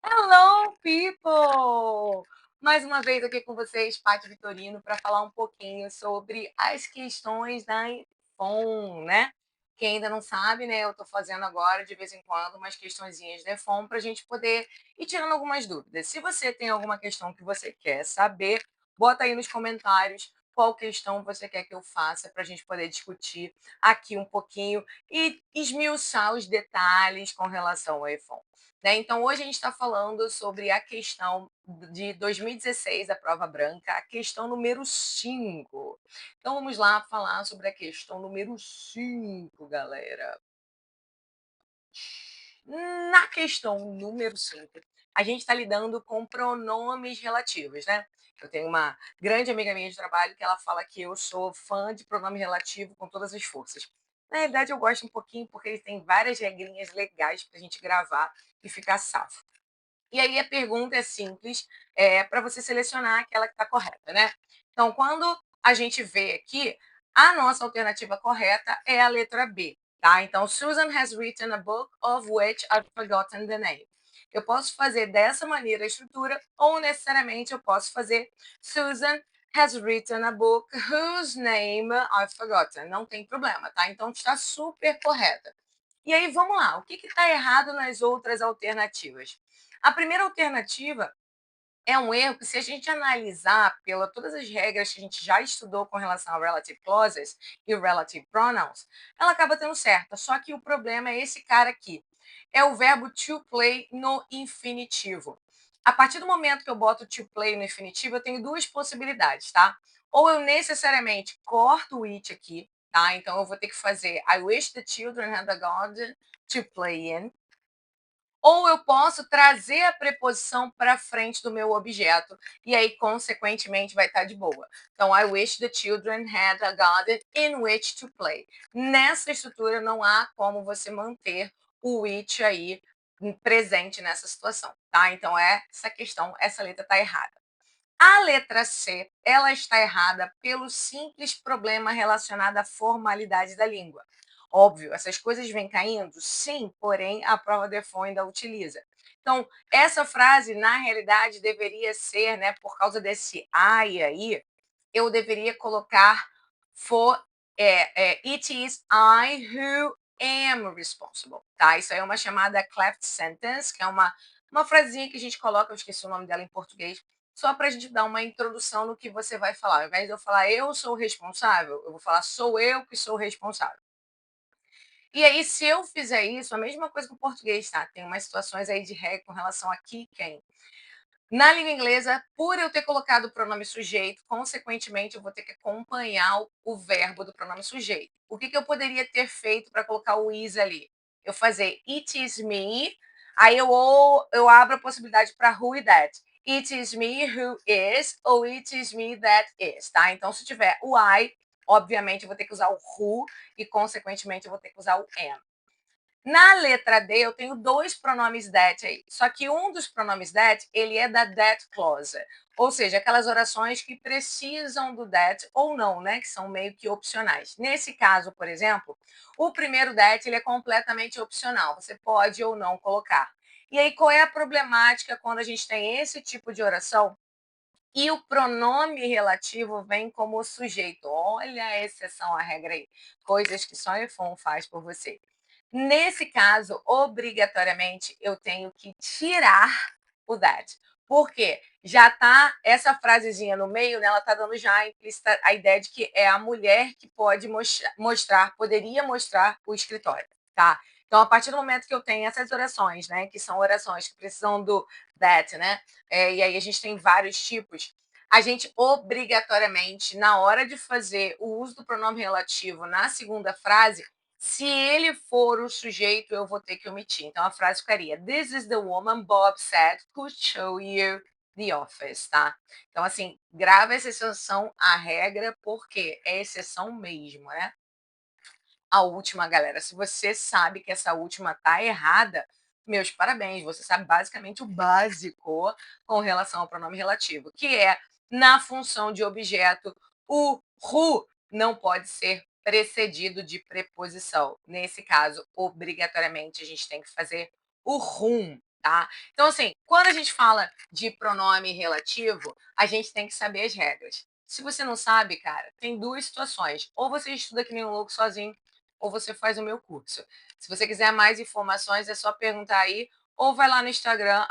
Hello, people! Mais uma vez aqui com vocês, Paty Vitorino, para falar um pouquinho sobre as questões da iPhone, né? Quem ainda não sabe, né? Eu estou fazendo agora, de vez em quando, umas questõezinhas de iPhone para a gente poder ir tirando algumas dúvidas. Se você tem alguma questão que você quer saber, bota aí nos comentários qual questão você quer que eu faça para a gente poder discutir aqui um pouquinho e esmiuçar os detalhes com relação ao iPhone. Né? Então, hoje a gente está falando sobre a questão de 2016, a prova branca, a questão número 5. Então, vamos lá falar sobre a questão número 5, galera. Na questão número 5, a gente está lidando com pronomes relativos, né? Eu tenho uma grande amiga minha de trabalho que ela fala que eu sou fã de pronome relativo com todas as forças. Na realidade, eu gosto um pouquinho porque ele tem várias regrinhas legais para a gente gravar e ficar safo. E aí a pergunta é simples, para você selecionar aquela que está correta, né? Então, quando a gente vê aqui, a nossa alternativa correta é a letra B, tá? Então, Susan has written a book of which I've forgotten the name. Eu posso fazer dessa maneira a estrutura, ou necessariamente eu posso fazer Susan has written a book whose name I've forgotten. Não tem problema, tá? Então, está super correta. E aí, vamos lá. O que está errado nas outras alternativas? A primeira alternativa é um erro que, se a gente analisar pela todas as regras que a gente já estudou com relação a relative clauses e relative pronouns, ela acaba tendo certa. Só que o problema é esse cara aqui. É o verbo to play no infinitivo. A partir do momento que eu boto to play no infinitivo, eu tenho duas possibilidades, tá? Ou eu necessariamente corto o it aqui, tá? Então eu vou ter que fazer I wish the children had a garden to play in. Ou eu posso trazer a preposição para frente do meu objeto e aí, consequentemente, vai estar de boa. Então, I wish the children had a garden in which to play. Nessa estrutura, não há como você manter o which aí presente nessa situação, tá? Então, essa questão, essa letra está errada. A letra C, ela está errada pelo simples problema relacionado à formalidade da língua. Óbvio, essas coisas vêm caindo? Sim, porém, a prova Defon ainda utiliza. Então, essa frase, na realidade, deveria ser, né, por causa desse I aí, eu deveria colocar for, it is I who am responsible, tá? Isso aí é uma chamada cleft sentence, que é uma frasinha que a gente coloca, eu esqueci o nome dela em português, só para a gente dar uma introdução no que você vai falar. Ao invés de eu falar eu sou responsável, eu vou falar sou eu que sou responsável. E aí, se eu fizer isso, a mesma coisa com o português, tá? Tem umas situações aí de regra com relação a que, quem. Na língua inglesa, por eu ter colocado o pronome sujeito, consequentemente, eu vou ter que acompanhar o verbo do pronome sujeito. O que eu poderia ter feito para colocar o is ali? Eu fazer it is me, aí eu abro a possibilidade para who e that. It is me who is, ou it is me that is, tá? Então, se tiver o I, obviamente, eu vou ter que usar o who e, consequentemente, eu vou ter que usar o am. Na letra D, eu tenho dois pronomes that aí. Só que um dos pronomes that, ele é da that clause. Ou seja, aquelas orações que precisam do that ou não, né? Que são meio que opcionais. Nesse caso, por exemplo, o primeiro that, ele é completamente opcional. Você pode ou não colocar. E aí, qual é a problemática quando a gente tem esse tipo de oração? E o pronome relativo vem como sujeito. Olha a exceção à regra aí. Coisas que só o iPhone faz por você. Nesse caso, obrigatoriamente, eu tenho que tirar o that. Por quê? Já está essa frasezinha no meio, né, ela está dando já implícita a ideia de que é a mulher que pode mostrar, poderia mostrar o escritório, tá? Então, a partir do momento que eu tenho essas orações, né, que são orações que precisam do that, né, e aí a gente tem vários tipos, a gente obrigatoriamente, na hora de fazer o uso do pronome relativo na segunda frase, se ele for o sujeito, eu vou ter que omitir. Então, a frase ficaria: This is the woman Bob said could show you the office, tá? Então, assim, grava essa exceção à regra, porque é exceção mesmo, né? A última, galera, se você sabe que essa última tá errada, meus parabéns, você sabe basicamente o básico com relação ao pronome relativo, que é, na função de objeto, o who não pode ser precedido de preposição. Nesse caso, obrigatoriamente, a gente tem que fazer o whom, tá? Então, assim, quando a gente fala de pronome relativo, a gente tem que saber as regras. Se você não sabe, cara, tem duas situações. Ou você estuda que nem um louco sozinho, ou você faz o meu curso. Se você quiser mais informações, é só perguntar aí, ou vai lá no Instagram,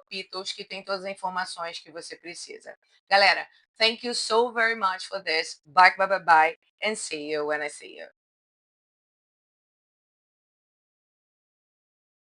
@pitos, que tem todas as informações que você precisa. Galera, thank you so very much for this. Bye, bye, bye, bye, and see you when I see you.